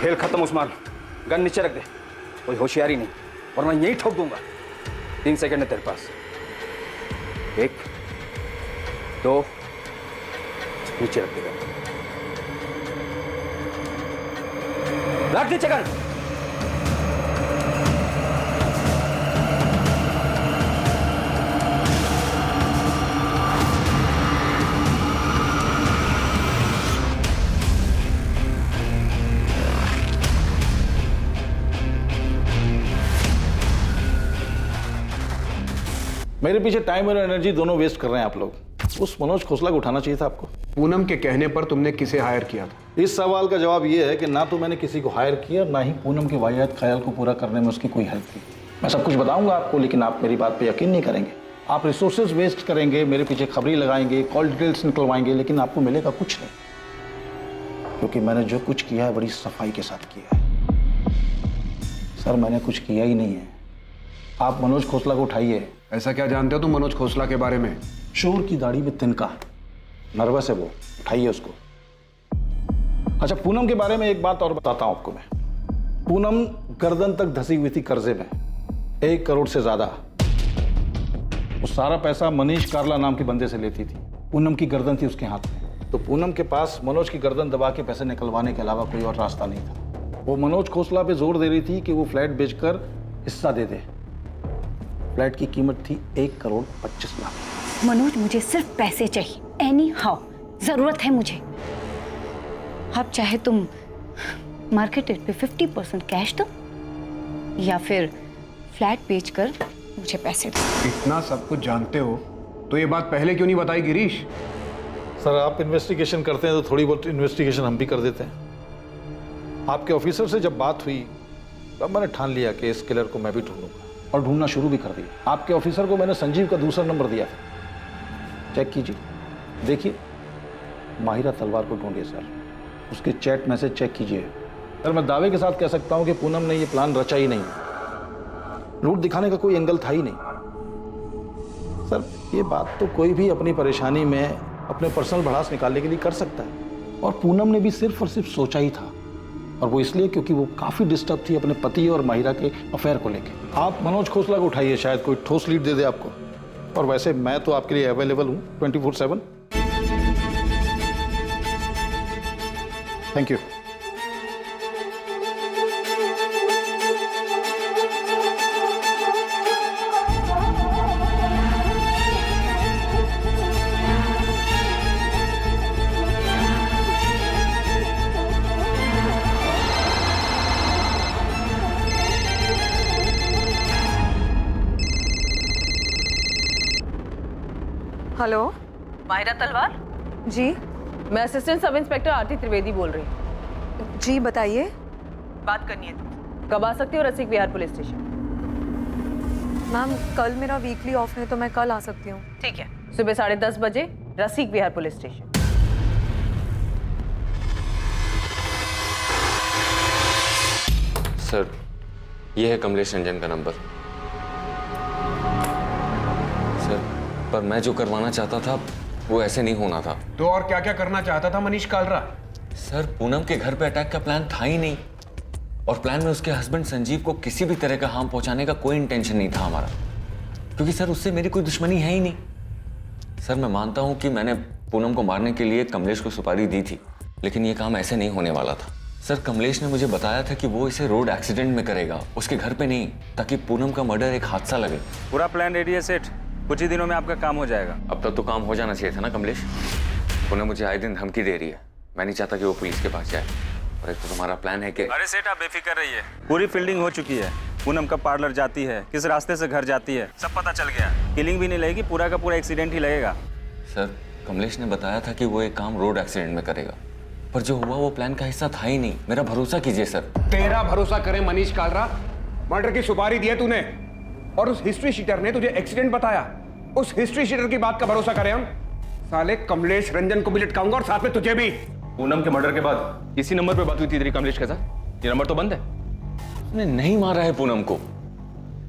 खेल खत्म उस्मान, गन नीचे रख दे, कोई होशियारी नहीं वरना यही ठोक दूंगा। 3 सेकंड है तेरे पास। 1 2 नीचे रख देगा। रख नीचे गन। मेरे पीछे टाइम और एनर्जी दोनों वेस्ट कर रहे हैं आप लोग। उस मनोज खोसला को उठाना चाहिए था आपको। पूनम के कहने पर तुमने किसे हायर किया था? इस सवाल का जवाब ये है कि ना तो मैंने किसी को हायर किया, ना ही पूनम के वाहियात ख्याल को पूरा करने में उसकी कोई हेल्प की। मैं सब कुछ बताऊंगा आपको, लेकिन आप मेरी बात पे यकीन नहीं करेंगे। आप रिसोर्सेज वेस्ट करेंगे, मेरे पीछे खबरी लगाएंगे, कॉल डिटेल्स निकलवाएंगे, लेकिन आपको मिलेगा कुछ नहीं, क्योंकि मैंने जो कुछ किया है बड़ी सफाई के साथ किया है। सर मैंने कुछ किया ही नहीं है। आप मनोज खोसला को उठाइए। ऐसा क्या जानते हो तुम मनोज खोसला के बारे में? शोर की दाढ़ी में तिनका, नर्वस है वो, उठाइए उसको। अच्छा, पूनम के बारे में एक बात और बताता हूं आपको मैं। पूनम गर्दन तक धसी हुई थी कर्जे में, 1 करोड़ से ज्यादा। वो सारा पैसा मनीष कार्ला नाम के बंदे से लेती थी। पूनम की गर्दन थी उसके हाथ में, तो पूनम के पास मनोज की गर्दन दबा के पैसे निकलवाने के अलावा कोई और रास्ता नहीं था। वो मनोज खोसला पे जोर दे रही थी कि वो फ्लैट बेचकर हिस्सा दे दे। फ्लैट की कीमत थी 1 करोड़ 25 लाख। मनोज, मुझे सिर्फ पैसे चाहिए, एनी हाउ जरूरत है मुझे। अब चाहे तुम मार्केट रेट पे 50% कैश दो या फिर फ्लैट बेचकर मुझे पैसे दो। इतना सब कुछ जानते हो तो ये बात पहले क्यों नहीं बताई गिरीश? सर आप इन्वेस्टिगेशन करते हैं तो थोड़ी बहुत इन्वेस्टिगेशन हम भी कर देते हैं। आपके ऑफिसर से जब बात हुई तब मैंने ठान लिया कि इस किलर को मैं भी ढूंढूंगा, और ढूंढना शुरू भी कर दिया। आपके ऑफिसर को मैंने संजीव का दूसरा नंबर दिया था, चेक कीजिए, देखिए। माहिरा तलवार को ढूंढिए सर, उसके चैट मैसेज चेक कीजिए। सर मैं दावे के साथ कह सकता हूं कि पूनम ने ये प्लान रचा ही नहीं। रूट दिखाने का कोई एंगल था ही नहीं। सर ये बात तो कोई भी अपनी परेशानी में अपने पर्सनल भड़ास निकालने के लिए कर सकता है, और पूनम ने भी सिर्फ और सिर्फ सोचा ही था, और वो इसलिए क्योंकि वो काफी डिस्टर्ब थी अपने पति और माहिरा के अफेयर को लेकर। आप मनोज खोसला को उठाइए, शायद कोई ठोस लीड दे दे आपको। और वैसे मैं तो आपके लिए अवेलेबल हूं 24/7। Thank you. हेलो, माहिरा तलवार जी। मैं असिस्टेंट सब इंस्पेक्टर आरती त्रिवेदी बोल रही हूँ। जी बताइए। बात करनी है तुम कब आ सकती हो रसिक विहार पुलिस स्टेशन? मैम कल मेरा वीकली ऑफ है तो मैं कल आ सकती हूँ। ठीक है, सुबह 10:30 बजे रसिक विहार पुलिस स्टेशन। सर ये है कमलेश रंजन का नंबर। सर पर मैं जो करवाना चाहता था वो ऐसे नहीं होना था। तो और क्या क्या करना चाहता था मनीष कालरा? सर पूनम के घर पे अटैक का प्लान था ही नहीं, और प्लान में उसके हस्बैंड संजीव को किसी भी तरह का हार्म पहुंचाने का कोई इंटेंशन नहीं था हमारा, क्योंकि सर उससे मेरी कोई दुश्मनी है ही नहीं। सर मैं मानता हूं कि मैंने पूनम को मारने के लिए कमलेश को सुपारी दी थी, लेकिन ये काम ऐसे नहीं होने वाला था। सर कमलेश ने मुझे बताया था कि वो इसे रोड एक्सीडेंट में करेगा, उसके घर पे नहीं, ताकि पूनम का मर्डर एक हादसा लगे। पूरा प्लान रेडी है सेठ, कुछ ही दिनों में आपका काम हो जाएगा। अब तक तो काम हो जाना चाहिए था ना कमलेश। पूनम मुझे आए दिन धमकी दे रही है, मैं नहीं चाहता कि वो पुलिस के पास जाए। और एक तो तुम्हारा प्लान है कि अरे सेठ आप बेफिक्र रहिए, पूरी फील्डिंग हो चुकी है। पूनम कब पार्लर जाती है, किस रास्ते से घर जाती है, सब पता चल गया। किलिंग भी नहीं लगेगी, पूरा का पूरा एक्सीडेंट ही लगेगा। सर कमलेश ने बताया था कि वो एक काम रोड एक्सीडेंट में करेगा, पर जो हुआ वो प्लान का हिस्सा था ही नहीं। मेरा भरोसा कीजिए सर। तेरा भरोसा करे मनीष कालरा? मर्डर की सुपारी दी है तूने, और उस हिस्ट्री शीटर ने तुझे एक्सीडेंट बताया। उस हिस्ट्री शीटर की बात का भरोसा करें हम? साले कमलेश रंजन को भी लटकाऊंगा और साथ में तुझे भी। पूनम के मर्डर के बाद इसी नंबर पे बात हुई थी तेरी कमलेश के साथ? ये नंबर तो बंद है। उसने नहीं मारा है पूनम को।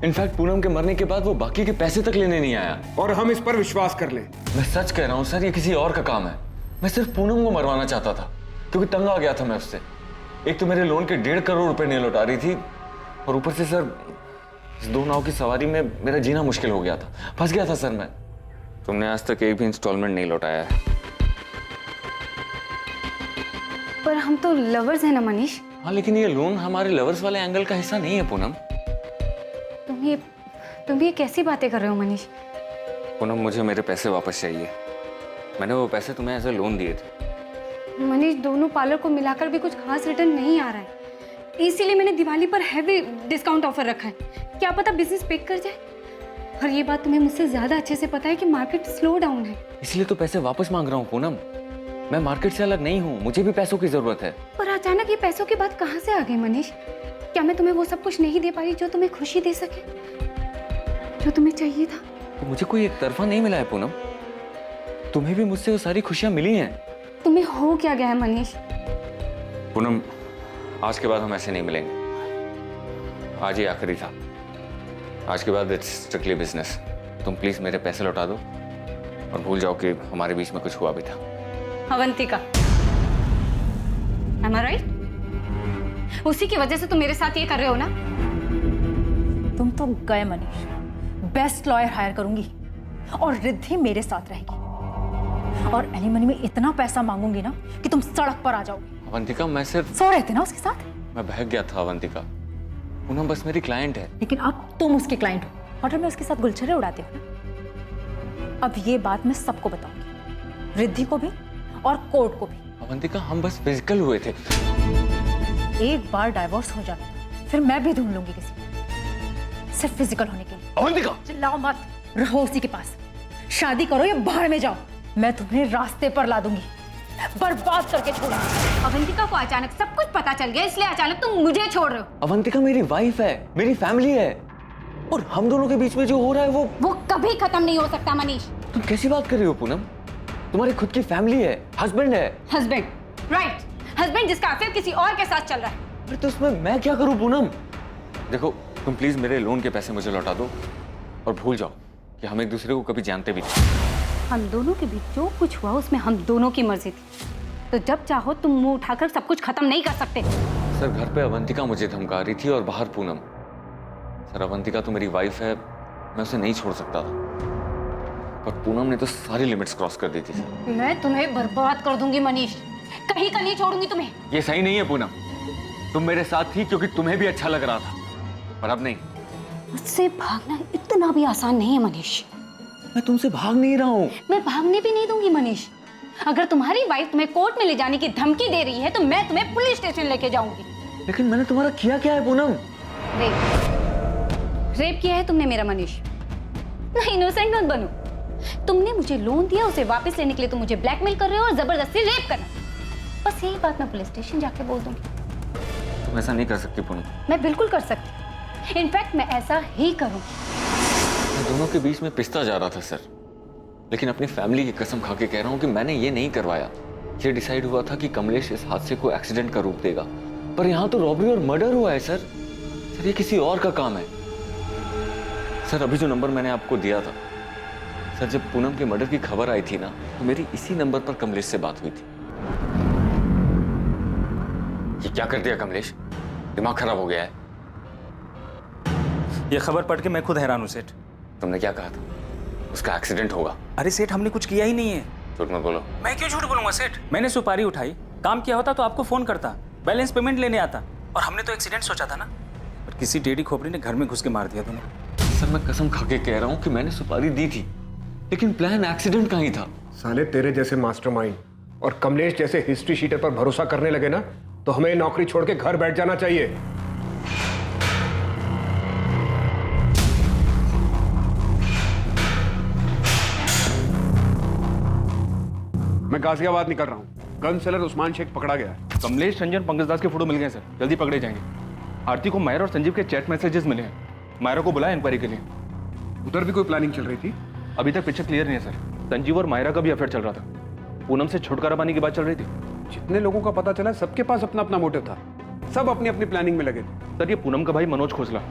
इनफैक्ट पूनम के मरने के बाद वो बाकी के पैसे तक लेने नहीं आया। और हम इस पर विश्वास कर लें? मैं सच कह रहा हूँ सर, ये किसी और का काम है। मैं सिर्फ पूनम को मरवाना चाहता था, क्योंकि तंग आ गया था मैं उससे। एक तो मेरे लोन के 1.5 करोड़ रुपए नहीं लौटा रही थी, और ऊपर से सर इस 2 नाव की सवारी में मेरा जीना मुश्किल हो गया था, फंस गया था सर मैं। तुमने आज तक एक भी इंस्टॉलमेंट नहीं लौटाया है। पर हम तो लवर्स हैं ना मनीष। हाँ, लेकिन ये लोन हमारे लवर्स वाले एंगल का हिस्सा नहीं है पूनम। तुम ये कैसी बातें कर रहे हो मनीष? पूनम, मुझे मेरे पैसे वापस चाहिए। मैंने वो पैसे तुम्हें एज ए लोन दिए थे। मनीष, दोनों पार्लर को मिलाकर भी कुछ खास रिटर्न नहीं आ रहा है, इसीलिए मैंने दिवाली पर हैवी डिस्काउंट ऑफर रखा है। क्या पता बिजनेस पिक कर जाए। और ये बात तुम्हें मुझसे ज्यादा अच्छे से पता है कि मार्केट स्लो डाउन है। इसलिए तो पैसे वापस मांग रहा हूँ पूनम। मैं मार्केट से अलग नहीं हूँ, मुझे भी पैसों की जरूरत है। पर अचानक ये पैसों की बात कहाँ से आ गई मनीष? क्या मैं तुम्हें वो सब कुछ नहीं दे पाई जो तुम्हें खुशी दे सके, जो तुम्हें चाहिए था? तो मुझे कोई एक तरफा नहीं मिला है पूनम, तुम्हें भी मुझसे वो सारी खुशियां मिली हैं। तुम्हें हो क्या गया है मनीष? पूनम, आज के बाद हम ऐसे नहीं मिलेंगे। आज ही आखिरी था। आज के बाद इट्स स्ट्रिक्टली बिजनेस। तुम प्लीज मेरे पैसे लौटा दो और भूल जाओ कि हमारे बीच में कुछ हुआ भी था। Avantika, am I right? उसी की वजह से तुम मेरे साथ ये कर रहे हो ना? तुम तो गए मनीष। बेस्ट लॉयर हायर करूंगी और रिद्धि मेरे साथ रहेगी, और एलिमनी में इतना पैसा मांगूंगी ना कि तुम सड़क पर आ जाओगे। अवंतिका, मैं सिर्फ सो रहे थे ना उसके साथ? मैं बहक गया था अवंतिका। पूनम बस मेरी क्लाइंट है। लेकिन अब तुम उसके क्लाइंट हो, होटल में उसके साथ गुलछर्रे उड़ाते हो ना। अब ये बात मैं सबको बताऊंगी, रिद्धि को भी और कोर्ट को भी। अवंतिका, हम बस फिजिकल हुए थे। एक बार डाइवोर्स हो जाता फिर मैं भी ढूंढ लूंगी किसी, सिर्फ फिजिकल होने के लिए। अवंतिका, चिल्लाओ मत, रहो उसी के पास। शादी करो या बाहर में जाओ, मैं तुम्हें रास्ते पर ला दूंगी, बर्बाद करके छोड़ूंगी। अवंतिका को अचानक सब कुछ पता चल गया, इसलिए अचानक तुम मुझे छोड़ रहे हो। अवंतिका मेरी वाइफ है, मेरी फैमिली है, और हम दोनों के बीच में जो हो रहा है वो कभी खत्म नहीं हो सकता मनीष। तुम कैसी बात कर रही हो पूनम? तुम्हारी खुद की फैमिली है, हस्बैंड है। हस्बैंड, राइट, हस्बैंड जिसका अफेयर किसी और के साथ चल रहा है। अरे तो उसमें मैं क्या करूं पूनम? देखो, तुम प्लीज मेरे लोन के पैसे मुझे लौटा दो और भूल जाओ कि हम एक दूसरे को कभी जानते भी नहीं। हम दोनों के बीच जो कुछ हुआ उसमें हम दोनों की मर्जी थी, तो जब चाहो तुम मुंह उठाकर सब कुछ खत्म नहीं कर सकते। सर, घर पे अवंतिका मुझे धमका रही थी और बाहर पूनम। सर, अवंतिका तो मेरी वाइफ है, मैं उसे नहीं छोड़ सकता था, पर पूनम ने तो सारी लिमिट्स क्रॉस कर दी थी। सर, मैं तुम्हें बर्बाद कर दूंगी मनीष, कहीं का नहीं छोड़ूंगी तुम्हें। ये सही नहीं है पूनम। तुम मेरे साथ थी क्योंकि तुम्हें भी अच्छा लग रहा था, पर अब नहीं। मुझसे भागना इतना भी आसान नहीं है मनीष। मैं तुमसे भाग नहीं रहा हूँ। मैं भागने भी नहीं दूंगी मनीष। अगर तुम्हारी वाइफ तुम्हें कोर्ट में ले जाने की धमकी दे रही है तो मैं तुम्हें पुलिस स्टेशन लेके जाऊंगी। लेकिन मैंने तुम्हारा किया क्या है पूनम? रेप किया है तुमने मेरा मनीष। नहीं, इनोसेंट मत बनो। तुमने मुझे लोन दिया, उसे वापस लेने के लिए तुम मुझे ब्लैकमेल कर रहे हो और जबरदस्ती रेप करना। बस यही बात मैं पुलिस स्टेशन जाके बोल दूंगी। तुम ऐसा नहीं कर सकती पूनम। मैं बिल्कुल कर सकती, इनफैक्ट मैं ऐसा ही करूं। मैं दोनों के बीच में पिसता जा रहा था सर, लेकिन अपनी फैमिली की कसम खा के कह रहा हूँ कि मैंने ये नहीं करवाया। ये डिसाइड हुआ था कि कमलेश इस हादसे को एक्सीडेंट का रूप देगा, पर यहाँ तो रॉबरी और मर्डर हुआ है सर। सर, ये किसी और का काम है। सर, अभी जो नंबर मैंने आपको दिया था सर, जब पूनम के मर्डर की खबर आई थी ना, तो मेरी इसी नंबर पर कमलेश से बात हुई थी। ये क्या कर दिया कमलेश? दिमाग खराब हो गया है। ये खबर पढ़ के मैं खुद हैरान हूँ सेठ। तुमने क्या कहा था? उसका एक्सीडेंट होगा। अरे सेठ, हमने कुछ किया ही नहीं है। झूठ मत बोलो। मैं क्यों झूठ बोलूंगा सेठ? मैंने सुपारी उठाई, काम किया होता तो आपको फोन करता, बैलेंस पेमेंट लेने आता, और हमने तो एक्सीडेंट सोचा था ना, पर किसी टेढ़ी खोपड़ी ने घर में घुस के मार दिया तुम्हें। सर, मैं कसम खा के कह रहा हूँ कि मैंने सुपारी दी थी, लेकिन प्लान एक्सीडेंट का ही था। साले, तेरे जैसे मास्टरमाइंड और कमलेश जैसे हिस्ट्री शीटर पर भरोसा करने लगे ना, तो हमें नौकरी छोड़ के घर बैठ जाना चाहिए। मैं गाजियाबाद निकल रहा हूँ। गन सेलर उस्मान शेख पकड़ा गया है। कमलेश रंजन पंकज दास के फोटो मिल गए सर, जल्दी पकड़े जाएंगे। आरती को मायरा और संजीव के चैट मैसेजेस मिले हैं। मायरा को बुलाया इंक्वायरी के लिए। उधर भी कोई प्लानिंग चल रही थी? अभी तक पिक्चर क्लियर नहीं है सर। संजीव और मायरा का भी अफेयर चल रहा था। पूनम से छुटकारा पाने की बात चल रही थी। जितने लोगों का पता चला, सबके पास अपना अपना मोटिव था। सब अपनी अपनी प्लानिंग में लगे थे। सर, ये पूनम का भाई मनोज खोसला,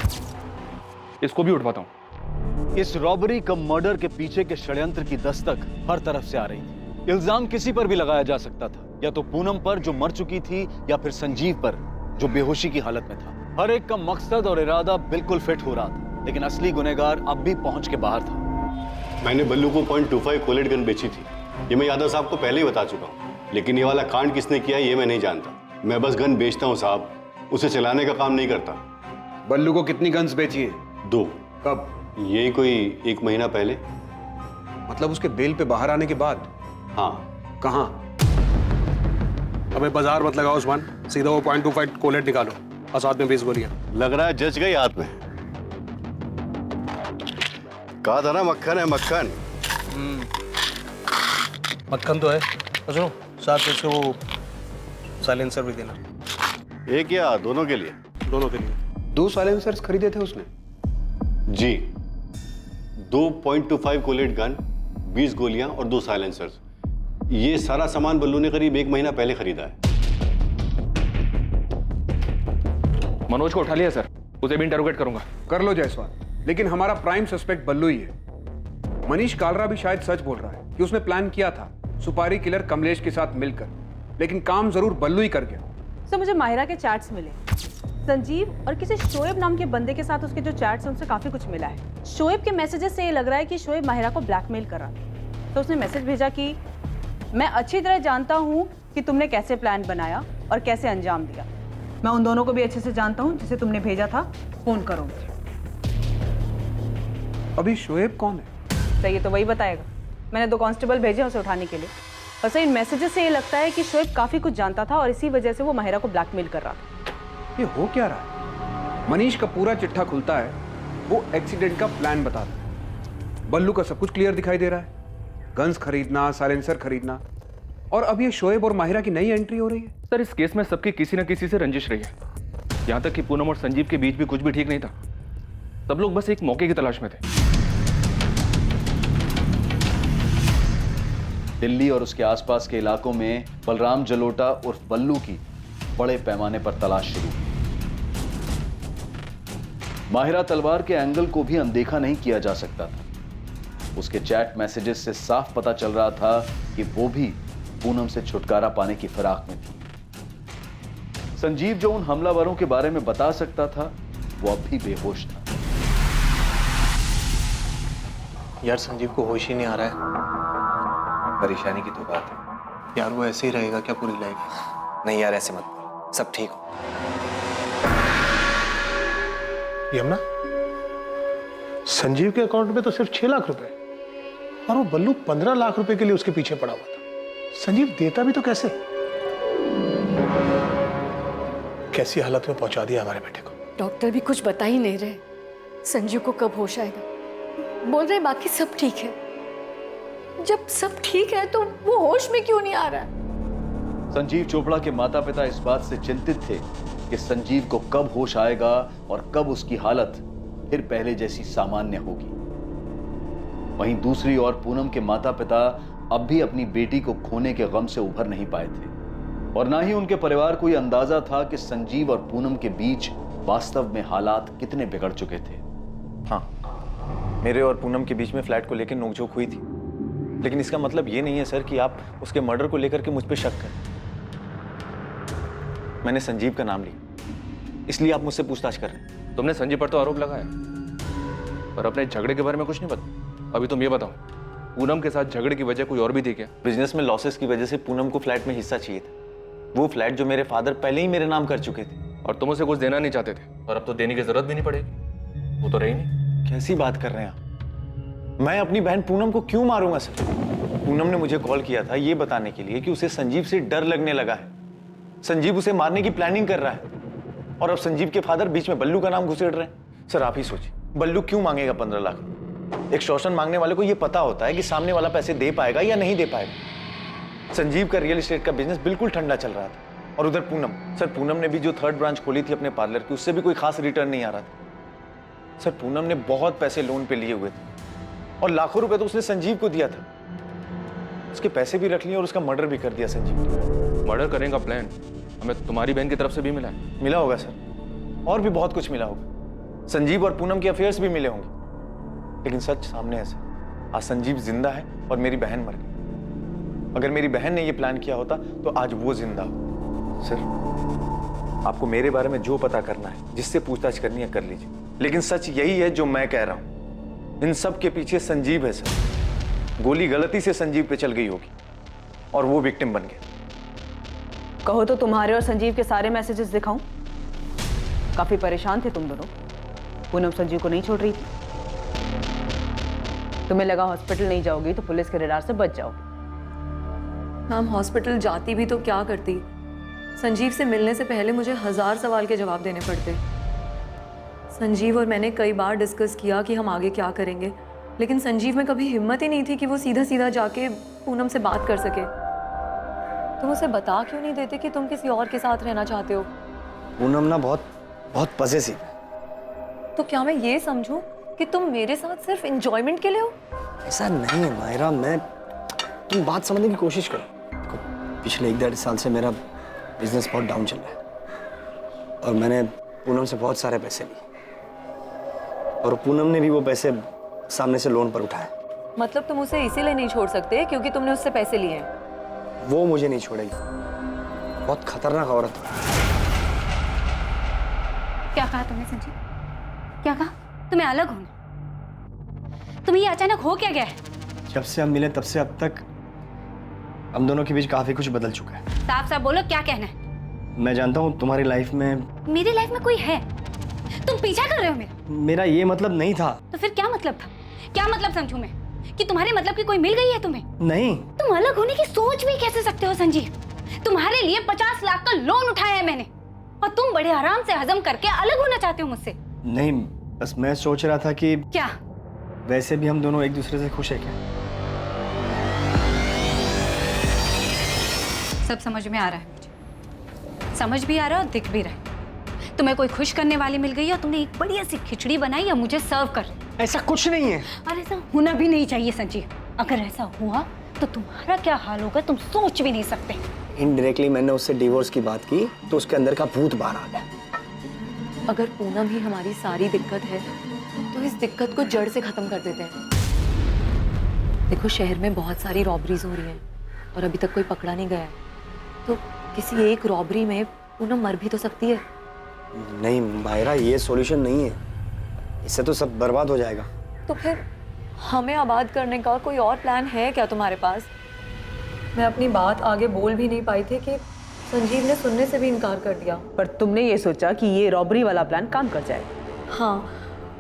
इसको भी उठवाता हूँ। इस रॉबरी कम मर्डर के पीछे के षड्यंत्र की दस्तक हर तरफ से आ रही थी। इल्जाम किसी पर भी लगाया जा सकता था, या तो पूनम पर जो मर चुकी थी, या फिर संजीव पर जो बेहोशी की हालत में था। हर एक का मकसद और इरादा बिल्कुल फिट हो रहा था, लेकिन असली गुनहगार अब भी पहुंच के बाहर था। मैंने बल्लू को .25 कोलेट गन बेची थी, ये मैं यादव साहब को पहले ही बता चुका हूँ, लेकिन ये वाला कांड किसने किया ये मैं नहीं जानता। मैं बस गन बेचता हूँ साहब, उसे चलाने का काम नहीं करता। बल्लू को कितनी गन्स बेची है? 2। कब? यही कोई 1 महीना पहले। मतलब उसके बेल पे बाहर आने के बाद? हाँ। कहाँ? अबे बाजार मत लगाओ उस्मान, सीधा वो .25 कोलेट निकालो और साथ में 20 गोलियां। लग रहा है जज गई हाथ में। कहा था ना मक्खन है मक्खन। मक्खन तो है। और सुनो, साथ में उसको वो साइलेंसर भी देना। एक या दोनों के लिए? दोनों के लिए। 2 साइलेंसर्स खरीदे थे उसने? जी, 2 .25 कोलेट गन, 20 गोलियां और 2 साइलेंसर्स। ये सारा सामान बल्लू ने करीब 1 महीना पहले खरीदा है। मनोज को उठा लिया सर, उसे भी इंटरोगेट करूंगा। कर लो जायसवाल, लेकिन हमारा प्राइम सस्पेक्ट बल्लू ही है। मनीष कालरा भी शायद सच बोल रहा है कि उसने प्लान किया था सुपारी किलर कमलेश के साथ मिलकर, लेकिन काम जरूर बल्लू ही कर गया। सर मुझे माहिरा के चैट्स मिले, संजीव और किसी शोएब नाम के बंदे के साथ उसके जो चैट्स हैं उनसे काफी कुछ मिला है। शोएब के मैसेजेस से ये लग रहा है कि शोएब माहिरा को ब्लैकमेल कर रहा था। तो उसने मैसेज भेजा कि मैं अच्छी तरह जानता हूँ कि तुमने कैसे प्लान बनाया और कैसे अंजाम दिया। मैं उन दोनों को भी अच्छे से जानता हूँ जिसे तुमने भेजा था, फोन करो मुझे। अभी शोएब कौन है? सर ये तो वही बताएगा। मैंने 2 कांस्टेबल भेजे उसे उठाने के लिए। और सर इन मैसेजेस से ये लगता है कि शोएब काफी कुछ जानता था और इसी वजह से वो माहिरा को ब्लैकमेल कर रहा था। ये हो क्या रहा है? मनीष का पूरा चिट्ठा खुलता है, वो एक्सीडेंट का प्लान बताता है। बल्लू का सब कुछ क्लियर दिखाई दे रहा है, गन्स खरीदना, साइलेंसर खरीदना, और अब ये शोएब और माहिरा की नई एंट्री हो रही है। सर इस केस में सबकी किसी न किसी से रंजिश रही है, यहाँ तक कि पूनम और संजीव के बीच भी कुछ भी ठीक नहीं था। सब लोग बस एक मौके की तलाश में थे। दिल्ली और उसके आसपास के इलाकों में बलराम जलोटा उर्फ बल्लू की बड़े पैमाने पर तलाश शुरू हुई। माहिरा तलवार के एंगल को भी अनदेखा नहीं किया जा सकता था। उसके चैट मैसेजेस से साफ पता चल रहा था कि वो भी पूनम से छुटकारा पाने की फिराक में थी। संजीव जो उन हमलावरों के बारे में बता सकता था, वो अब भी बेहोश था। यार संजीव को होश ही नहीं आ रहा है। परेशानी की तो बात है यार, वो ऐसे ही रहेगा क्या पूरी लाइफ? नहीं यार, ऐसे मत बोल, सब ठीक हो। यमुना, संजीव के अकाउंट में तो सिर्फ 6 लाख रुपए और वो बल्लू 15 लाख रुपए के लिए उसके पीछे पड़ा हुआ था। संजीव देता भी तो कैसे? कैसी हालत में पहुंचा दिया हमारे बेटे को। डॉक्टर भी कुछ बता ही नहीं रहे संजीव को कब होश आएगा। बोल रहे बाकी सब ठीक है। जब सब ठीक है तो वो होश में क्यों नहीं आ रहा है? संजीव चोपड़ा के माता पिता इस बात से चिंतित थे कि संजीव को कब होश आएगा और कब उसकी हालत फिर पहले जैसी सामान्य होगी। वहीं दूसरी ओर पूनम के माता पिता अब भी अपनी बेटी को खोने के गम से उभर नहीं पाए थे, और ना ही उनके परिवार को यह अंदाजा था कि संजीव और पूनम के बीच वास्तव में हालात कितने बिगड़ चुके थे। हाँ, मेरे और पूनम के बीच में फ्लैट को लेकर नोकझोंक हुई थी, लेकिन इसका मतलब ये नहीं है सर कि आप उसके मर्डर को लेकर के मुझ पे शक करें। मैंने संजीव का नाम लिया, इसलिए आप मुझसे पूछताछ कर रहे हैं। तुमने संजीव पर तो आरोप लगाया, पर अपने झगड़े के बारे में कुछ नहीं पता। अभी तुम ये बताओ, पूनम के साथ झगड़े की वजह कोई और भी थी क्या? बिजनेस में लॉसेस की वजह से पूनम को फ्लैट में हिस्सा चाहिए था। वो फ्लैट जो मेरे फादर पहले ही मेरे नाम कर चुके थे, और तुम उसे कुछ देना नहीं चाहते थे, और अब तो देने की जरूरत भी नहीं पड़ेगी। वो तो रही नहीं। कैसी बात कर रहे हैं आप? मैं अपनी बहन पूनम को क्यों मारूंगा सर? पूनम ने मुझे कॉल किया था ये बताने के लिए कि उसे संजीव से डर लगने लगा है। संजीव उसे मारने की प्लानिंग कर रहा है, और अब संजीव के फादर बीच में बल्लू का नाम घुसेड़ रहे हैं। सर आप ही सोचिए, बल्लू क्यों मांगेगा 15 लाख? एक्सटॉर्शन मांगने वाले को यह पता होता है कि सामने वाला पैसे दे पाएगा या नहीं दे पाएगा। संजीव का रियल एस्टेट का बिजनेस बिल्कुल ठंडा चल रहा था, और उधर पूनम, सर पूनम ने भी जो 3rd ब्रांच खोली थी अपने पार्लर की, उससे भी कोई खास रिटर्न नहीं आ रहा था। सर पूनम ने बहुत पैसे लोन पे लिए हुए थे, और लाखों रुपए तो उसने संजीव को दिया था। उसके पैसे भी रख लिए और उसका मर्डर भी कर दिया संजीव ने। मर्डर करने का प्लान हमें तुम्हारी बहन की तरफ से भी मिला है। मिला होगा सर, और भी बहुत कुछ मिला होगा। संजीव और पूनम के अफेयर्स भी मिले होंगे, लेकिन सच सामने है सर। आज संजीव जिंदा है और मेरी बहन मर गई। अगर मेरी बहन ने ये प्लान किया होता तो आज वो जिंदा हो। सर, आपको मेरे बारे में जो पता करना है, जिससे पूछताछ करनी है कर लीजिए, लेकिन सच यही है जो मैं कह रहा हूं। इन सब के पीछे संजीव है सर। गोली गलती से संजीव पे चल गई होगी और वो विक्टिम बन गया। कहो तो तुम्हारे और संजीव के सारे मैसेजेस दिखाऊं? काफी परेशान थे तुम दोनों। पूनम संजीव को नहीं छोड़ रही थी। तुम्हें लगा हॉस्पिटल नहीं जाओगी तो पुलिस के रडार से बच जाओगी। मैम, हॉस्पिटल जाती भी तो क्या करती? संजीव से मिलने से पहले मुझे 1000 सवाल के जवाब देने पड़ते। संजीव और मैंने कई बार डिस्कस किया कि हम आगे क्या करेंगे, लेकिन संजीव में कभी हिम्मत ही नहीं थी कि वो सीधा सीधा जाके पूनम से बात कर सके। तुम उसे बता क्यों नहीं देते कि तुम किसी और के साथ रहना चाहते हो? पूनम ना बहुत पॉसेसिव है। तो क्या मैं ये समझूं कि तुम मेरे साथ सिर्फ एंजॉयमेंट के लिए हो? ऐसा नहीं है मायरा, तुम बात समझने की कोशिश करो। पिछले 1-1.5 साल से मेरा बिजनेस बहुत डाउन चल रहा है और मैंने पूनम से बहुत सारे पैसे लिए और पूनम ने भी वो पैसे सामने से लोन पर उठाए। मतलब तुम उसे इसीलिए नहीं छोड़ सकते क्योंकि तुमने उससे पैसे लिए हैं? वो मुझे नहीं छोड़ेगी। बहुत खतरनाक औरत है। क्या कहा तुमने संजीव? क्या कहा? तुम्हें अलग होना? तुम्हें ये अचानक हो क्या गया है? जब से हम मिले तब से अब तक हम दोनों के बीच काफी कुछ बदल चुका है। साफ साफ बोलो, क्या कहना है? मैं जानता हूँ तुम्हारी लाइफ में, मेरी लाइफ में कोई है? तुम पीछा कर रहे हो मेरा ये मतलब नहीं था। तो फिर क्या मतलब था? क्या मतलब समझूं मैं कि तुम्हारे मतलब की कोई मिल गई है तुम्हें? नहीं। तुम अलग होने की सोच भी कैसे सकते हो संजीव? तुम्हारे लिए 50 लाख का लोन उठाया है मैंने और तुम बड़े आराम से हजम करके अलग होना चाहते हो मुझसे। नहीं, बस मैं सोच रहा था कि क्या वैसे भी हम दोनों एक दूसरे से खुश है क्या? सब समझ में आ रहा है मुझे, समझ भी आ रहा है और दिख भी रहा है। तुम्हें कोई खुश करने वाली मिल गई और तुमने एक बढ़िया सी खिचड़ी बनाई और मुझे सर्व कर। ऐसा कुछ नहीं है। और ऐसा होना भी नहीं चाहिए संजीव। अगर ऐसा हुआ तो तुम्हारा क्या हाल होगा तुम सोच भी नहीं सकते। इनडायरेक्टली मैंने उससे डिवोर्स की बात की तो उसके अंदर का भूत बाहर आ गया। अगर पूनम ही हमारी सारी दिक्कत है तो इस दिक्कत को जड़ से खत्म कर देते हैं। देखो, शहर में बहुत सारी रॉबरीज हो रही हैं और अभी तक कोई पकड़ा नहीं गया है, तो किसी एक रॉबरी में पूनम मर भी तो सकती है। नहीं मायरा, ये सॉल्यूशन नहीं है, इससे तो सब बर्बाद हो जाएगा। तो फिर हमें आबाद करने का कोई और प्लान है क्या तुम्हारे पास? मैं अपनी बात आगे बोल भी नहीं पाई थी कि संजीव ने सुनने से भी इनकार कर दिया। पर तुमने ये सोचा कि ये रॉबरी वाला प्लान काम कर जाए। हाँ,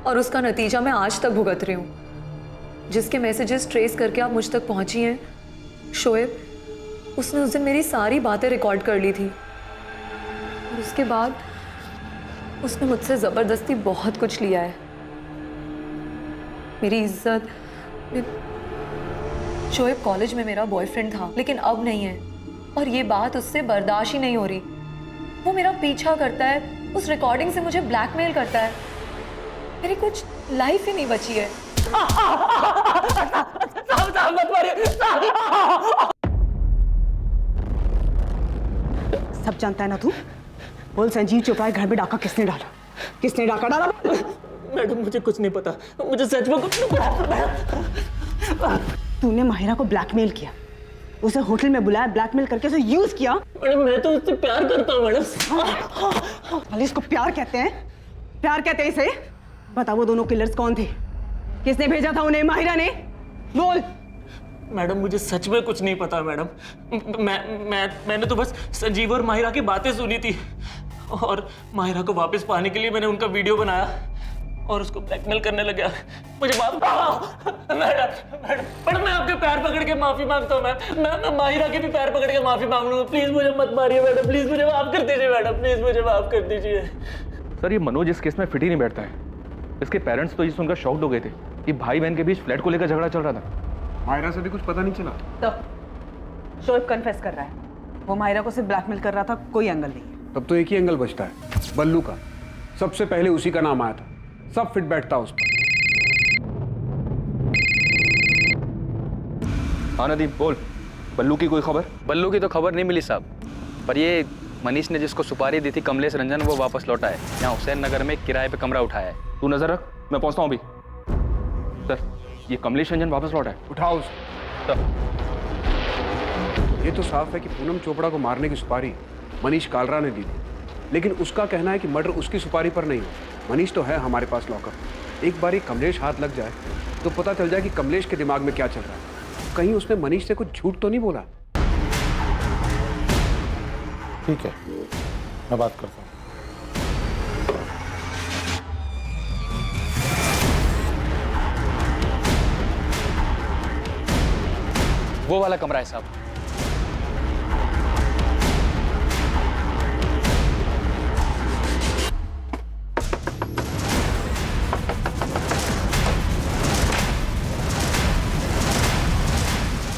और उसका नतीजा मैं आज तक भुगत रही हूँ। जिसके मैसेजेस ट्रेस करके आप मुझ तक पहुंची हैं, शोएब, उसने उस दिन मेरी सारी बातें रिकॉर्ड कर ली थी और उसके बाद उसने मुझसे ज़बरदस्ती बहुत कुछ लिया है। मेरी इज्जत। शोएब कॉलेज में मेरा बॉयफ्रेंड था लेकिन अब नहीं है और ये बात उससे बर्दाश्त ही नहीं हो रही। वो मेरा पीछा करता है, उस रिकॉर्डिंग से मुझे ब्लैकमेल करता है। मेरी कुछ लाइफ ही नहीं बची है। सब जानता है ना तू? बोल, संजीव चोपड़ा के घर में डाका किसने डाला? किसने डाका डाला? मैडम, मुझे कुछ नहीं पता, मुझे सच में कुछ नहीं पता। तूने माहिरा को ब्लैकमेल किया, उसे होटल में बुलाया, ब्लैकमेल करके उसे यूज किया। मैडम, मैं तो उससे प्यार करता हूँ मैडम। भले इसको प्यार कहते हैं? प्यार कहते हैं इसे? बता, वो दोनों किलर्स कौन थे? किसने भेजा था उन्हें? माहिरा ने? बोल। मैडम, मुझे सच में कुछ नहीं पता मैडम। मैंने तो बस संजीव और माहिरा की बातें सुनी थी और माहिरा को वापस पाने के लिए मैंने उनका वीडियो बनाया और उसको ब्लैकमेल करने लगा। मुझे माफ मैडम, मैं आपके पैर पकड़ के माफी मांगता हूँ। मैं माहिरा के भी पैर पकड़ के माफी मांग लूंगा। प्लीज मुझे मत मारिए मैडम, प्लीज मुझे माफ कर दीजिए मैडम, प्लीज मुझे माफ कर दीजिए। सर, ये मनोज इस केस में फिट ही नहीं बैठता है। इसके पेरेंट्स तो ये सुनकर शॉक्ड हो गए थे कि भाई बहन के बीच फ्लैट को लेकर झगड़ा चल रहा था। मायरा से भी कुछ पता नहीं चला। तो शोएब कन्फेस कर रहा है, वो माहिरा को सिर्फ ब्लैकमेल कर रहा था, कोई एंगल नहीं है। तब तो एक ही एंगल बचता है, बल्लू का। सबसे पहले उसी का नाम आया था, सब फिट बैठता उस पर। हाँ नदीम, बोल। बल्लू की कोई खबर? बल्लू की तो खबर नहीं मिली साहब, पर ये मनीष ने जिसको सुपारी दी थी कमलेश रंजन, वो वापस लौटा है। यहाँ हुसैन नगर में किराए पे कमरा उठाया है। तू नजर रख, मैं पहुंचता हूँ अभी। सर, ये कमलेश रंजन वापस लौटा है। उठाओ उसे। सर। ये तो साफ है कि पूनम चोपड़ा को मारने की सुपारी मनीष कालरा ने दी थी, लेकिन उसका कहना है कि मर्डर उसकी सुपारी पर नहीं हो। मनीष तो है हमारे पास लॉकअप। एक बार ये कमलेश हाथ लग जाए तो पता चल जाए कि कमलेश के दिमाग में क्या चल रहा है। कहीं उसने मनीष से कुछ झूठ तो नहीं बोला? ठीक है, मैं बात करता हूँ। वो वाला कमरा है साहब।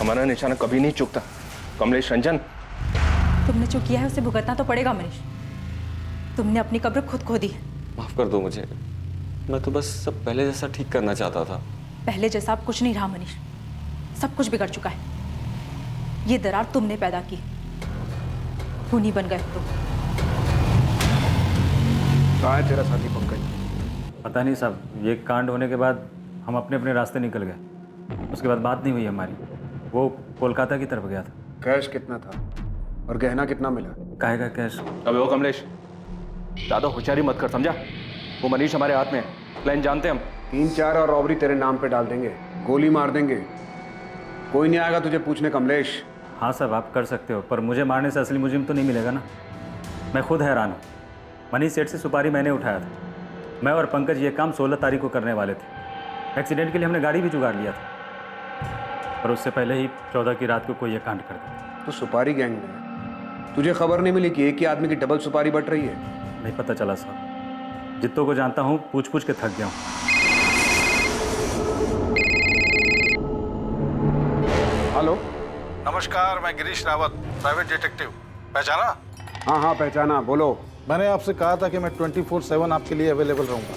हमारा निशाना कभी नहीं चूकता। कमलेश रंजन, तुमने जो किया है उसे भुगतना तो पड़ेगा मनीष। तुमने अपनी कब्र खुद खो दी है। माफ कर दो मुझे, मैं तो बस सब पहले जैसा ठीक करना चाहता था। पहले जैसा अब कुछ नहीं रहा मनीष, सब कुछ बिगड़ चुका है। ये दरार तुमने पैदा की, खूनी बन गए हो तुम। कहाँ है तेरा साथी पंकज? पता नहीं साहब, ये कांड होने के बाद हम अपने अपने रास्ते निकल गए। उसके बाद बात नहीं हुई हमारी। वो कोलकाता की तरफ गया था। कैश कितना था और गहना कितना मिला? काहे का कैश? अबे वो कमलेश, ज्यादा होशियारी मत कर, समझा? वो मनीष हमारे हाथ में है। प्लान जानते हैं हम। 3-4 और रॉबरी तेरे नाम पे डाल देंगे, गोली मार देंगे, कोई नहीं आएगा तुझे पूछने। कमलेश, हाँ साहब, आप कर सकते हो, पर मुझे मारने से असली मुजिम तो नहीं मिलेगा ना। मैं खुद हैरान हूँ। मनीष सेठ से सुपारी मैंने उठाया था। मैं और पंकज ये काम 16 तारीख को करने वाले थे। एक्सीडेंट के लिए हमने गाड़ी भी जुगाड़ लिया था, पर उससे पहले ही 14 की रात को कोई ये कांड कर दिया। तो सुपारी गैंग में तुझे खबर नहीं मिली कि एक ही आदमी की डबल सुपारी बट रही है? नहीं पता चला साहब। जितनों को जानता हूँ पूछ पूछ के थक गया हूँ। हेलो, नमस्कार, मैं गिरीश रावत, प्राइवेट डिटेक्टिव। पहचाना? हाँ हाँ पहचाना, बोलो। मैंने आपसे कहा था कि मैं 24/7 आपके लिए अवेलेबल रहूंगा।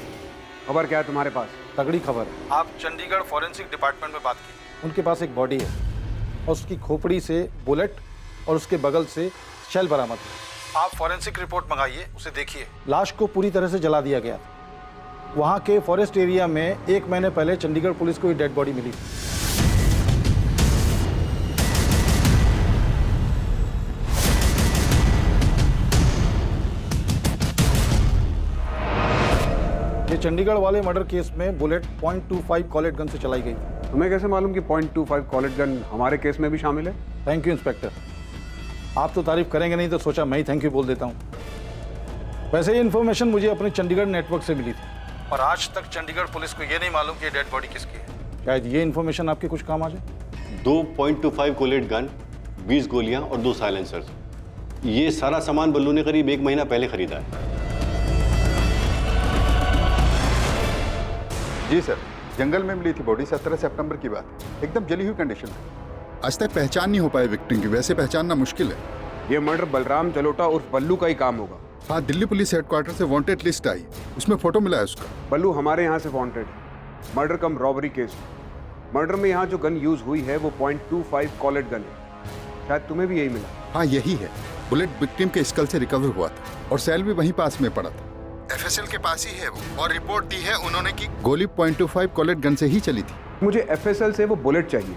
खबर क्या है तुम्हारे पास? तगड़ी खबर है। आप चंडीगढ़ फॉरेंसिक डिपार्टमेंट में बात की। उनके पास एक बॉडी है और उसकी खोपड़ी से बुलेट और उसके बगल से शेल बरामद है। आप फॉरेंसिक रिपोर्ट मंगाइए, उसे देखिए। लाश को पूरी तरह से जला दिया गया था। वहाँ के फॉरेस्ट एरिया में 1 महीने पहले चंडीगढ़ पुलिस को ये डेड बॉडी मिली थी। ये चंडीगढ़ वाले मर्डर केस में बुलेट .25 कॉलेट गन से चलाई गई थी। तुम्हें कैसे मालूम कि .25 कॉलेट गन हमारे केस में भी शामिल है? Thank you inspector. आप तो तारीफ करेंगे नहीं तो सोचा मैं ही थैंक यू बोल देता हूँ। वैसे ये इन्फॉर्मेशन मुझे अपने चंडीगढ़ नेटवर्क से मिली थी और आज तक चंडीगढ़ पुलिस को ये नहीं मालूम कि ये डेड बॉडी किसकी है। शायद ये इन्फॉर्मेशन आपके कुछ काम आ जाए। 2 .25 कोलेट गन, 20 गोलियां और 2 साइलेंसर्स। ये सारा सामान बल्लू ने करीब 1 महीना पहले खरीदा है। जी सर, जंगल में मिली थी बॉडी। 17 सितंबर की बात है। एकदम जली हुई कंडीशन में। आज तक पहचान नहीं हो पाई विक्टिम की। वैसे पहचानना मुश्किल है। ये मर्डर बलराम जलोटा उर्फ बल्लू का ही काम होगा। हाँ, दिल्ली पुलिस हेडक्वार्टर से वांटेड लिस्ट आई, उसमें फोटो मिला है उसका। बल्लू हमारे यहाँ से वांटेड है, murder cum robbery case. Murder में यहाँ जो गन यूज हुई है वो .25 कॉलेट गन है। शायद तुम्हें भी यही मिला। हाँ, यही है। बुलेट विक्टिम के स्कल से रिकवर हुआ था और सेल भी वहीं पास में पड़ा था। FSL के पास ही है वो, और रिपोर्ट दी है उन्होंने कि गोली .25 कॉलेट गन से ही चली थी। मुझे FSL से वो बुलेट चाहिए।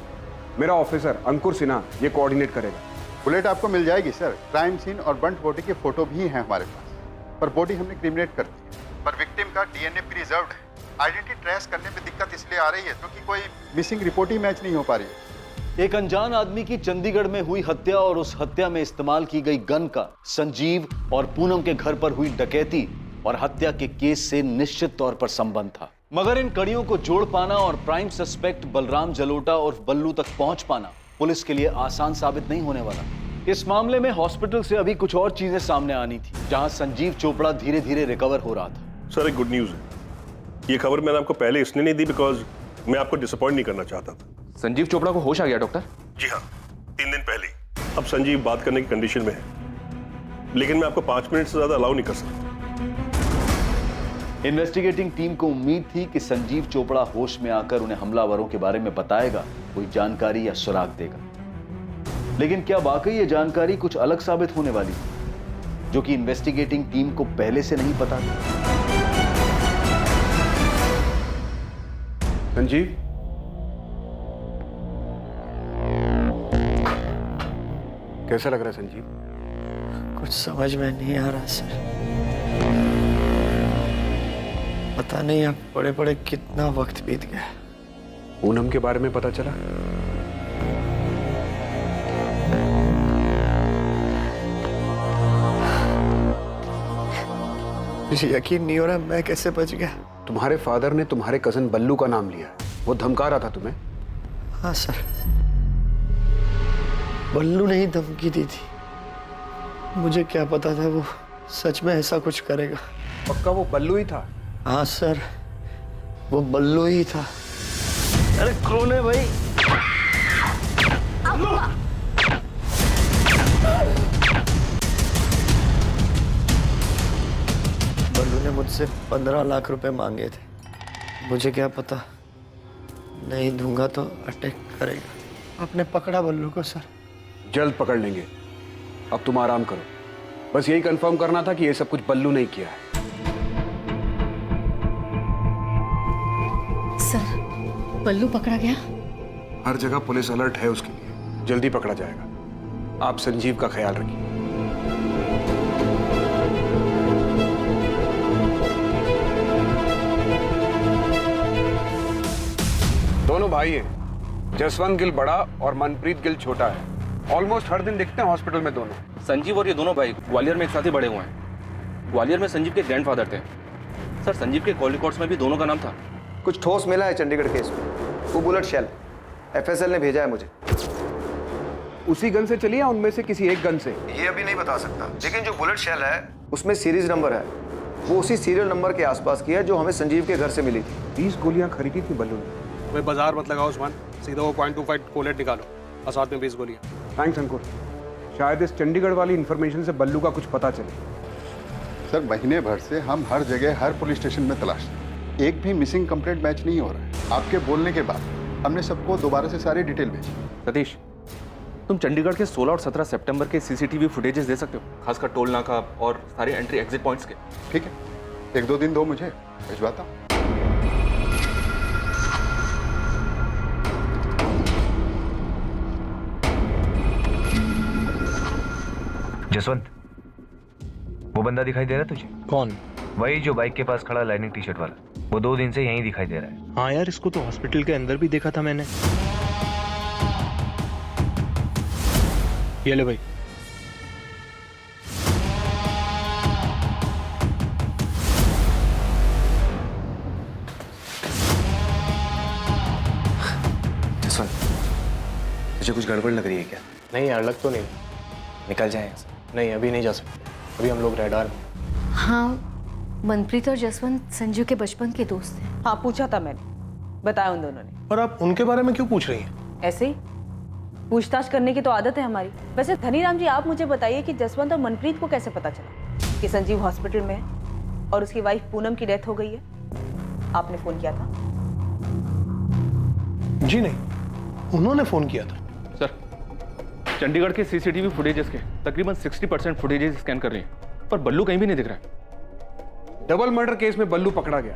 मेरा ऑफिसर अंकुर सिन्हा ये कोऑर्डिनेट करेगा। बुलेट आपको मिल जाएगी सर। क्राइम सीन और बंट बॉडी के फोटो भी हैं हमारे पास, पर बॉडी हमने क्रिमिनेट कर दी है। पर विक्टिम का DNA प्रिजर्व्ड है। आइडेंटिटी ट्रेस करने में दिक्कत इसलिए आ रही है क्योंकि कोई मिसिंग रिपोर्ट ही मैच नहीं हो पा रही है। एक अनजान आदमी की चंडीगढ़ में हुई हत्या और उस हत्या में इस्तेमाल की गई गन का संजीव और पूनम के घर पर हुई डकैती और हत्या के केस से निश्चित तौर पर संबंध था। मगर इन कड़ियों को जोड़ पाना और प्राइम सस्पेक्ट बलराम जलोटा और बल्लू तक पहुंच पाना पुलिस के लिए आसान साबित नहीं होने वाला। इस मामले में हॉस्पिटल से अभी कुछ और चीजें सामने आनी थी, जहां संजीव चोपड़ा धीरे धीरे रिकवर हो रहा था। सर, एक गुड न्यूज है। ये खबर मैंने आपको पहले इसलिए नहीं दी बिकॉज मैं आपको डिसअपॉइंट नहीं करना चाहता था। संजीव चोपड़ा को होश आ गया डॉक्टर? जी हाँ, 3 दिन पहले। अब संजीव बात करने की कंडीशन में है, लेकिन मैं आपको 5 मिनट से ज्यादा अलाउ नहीं कर सकता। इन्वेस्टिगेटिंग टीम को उम्मीद थी कि संजीव चोपड़ा होश में आकर उन्हें हमलावरों के बारे में बताएगा, कोई जानकारी या सुराग देगा। लेकिन क्या वाकई ये जानकारी कुछ अलग साबित होने वाली थी, जो कि इन्वेस्टिगेटिंग टीम को पहले से नहीं पता था? संजीव, कैसा लग रहा है संजीव? कुछ समझ में नहीं आ रहा सर। पता नहीं अब पड़े पड़े कितना वक्त बीत गया। पूनम के बारे में पता चला? मुझे यकीन नहीं हो रहा मैं कैसे बच गया। तुम्हारे फादर ने तुम्हारे कजन बल्लू का नाम लिया, वो धमका रहा था तुम्हें। हाँ सर, बल्लू ने ही धमकी दी थी। मुझे क्या पता था वो सच में ऐसा कुछ करेगा। पक्का वो बल्लू ही था? हाँ सर, वो बल्लू ही था। अरे कौन है भाई? बल्लू ने मुझसे 15 लाख रुपए मांगे थे। मुझे क्या पता, नहीं दूंगा तो अटैक करेगा। आपने पकड़ा बल्लू को सर? जल्द पकड़ लेंगे, अब तुम आराम करो। बस यही कंफर्म करना था कि ये सब कुछ बल्लू ने किया है। सर, बल्लू पकड़ा गया? हर जगह पुलिस अलर्ट है उसके लिए, जल्दी पकड़ा जाएगा। आप संजीव का ख्याल रखिए। दोनों भाई हैं, जसवंत गिल बड़ा और मनप्रीत गिल छोटा है। ऑलमोस्ट हर दिन दिखते हैं हॉस्पिटल में दोनों। संजीव और ये दोनों भाई ग्वालियर में एक साथ ही बड़े हुए हैं। ग्वालियर में संजीव के ग्रैंडफादर थे। सर, संजीव के कॉल रिकॉर्ड्स में भी दोनों का नाम था। कुछ ठोस मिला है चंडीगढ़ केस में। वो बुलेट शेल एफएसएल ने भेजा है मुझे। उसी गन से चली या उनमें से किसी एक गन से? ये अभी नहीं बता सकता, लेकिन जो बुलेट शेल है उसमें सीरीज नंबर है। वो उसी सीरियल नंबर के आसपास की है जो हमें संजीव के घर से मिली थी। 20 गोलियां खरीदी थी बल्लू ने। भाई बाजार मत लगाओ उस्मान, सीधा वो .25 कोलेट निकालो और साथ में 20 गोलियां। थैंक्स अंकुर, शायद इस चंडीगढ़ वाली इंफॉर्मेशन से बल्लू का कुछ पता चले। सर, महीने भर से हम हर जगह हर पुलिस स्टेशन में तलाश रहे हैं। एक भी मिसिंग कंप्लेंट मैच नहीं हो रहा है। आपके बोलने के बाद हमने सबको दोबारा से सारी डिटेल भेजी। सतीश, तुम चंडीगढ़ के 16 और 17 सितंबर के सीसीटीवी फुटेजेस दे सकते हो, खासकर टोल नाका और सारे एंट्री एग्जिट पॉइंट्स के? ठीक है, 1-2 दिन दो, मुझे भिजवाता हूँ। जसवंत, वो बंदा दिखाई दे रहा है तुझे? कौन? वही जो बाइक के पास खड़ा लाइनिंग टी शर्ट वाला। वो 2 दिन से यहीं दिखाई दे रहा है। हाँ यार, इसको तो हॉस्पिटल के अंदर भी देखा था मैंने। ये ले भाई। जसवंत, तुझे कुछ गड़बड़ लग रही है क्या? नहीं यार, लग तो नहीं। निकल जाए यहाँ से। नहीं, अभी नहीं जा सकते, अभी हम लोग रेडार में। हाँ, मनप्रीत और जसवंत संजू के बचपन के दोस्त हैं। हाँ, पूछा था मैंने, बताया उन दोनों ने। और आप उनके बारे में क्यों पूछ रही हैं? ऐसे ही पूछताछ करने की तो आदत है हमारी। वैसे धनीराम जी, आप मुझे बताइए कि जसवंत और मनप्रीत को कैसे पता चला कि संजीव हॉस्पिटल में है और उसकी वाइफ पूनम की डेथ हो गई है? आपने फोन किया था? जी नहीं, उन्होंने फोन किया था। सर, चंडीगढ़ के सीसीटीवी फुटेजेस के तकरीबन 60% फुटेजेस स्कैन कर रही हैं, पर बल्लू कहीं भी नहीं दिख रहा है। डबल मर्डर केस में बल्लू पकड़ा गया,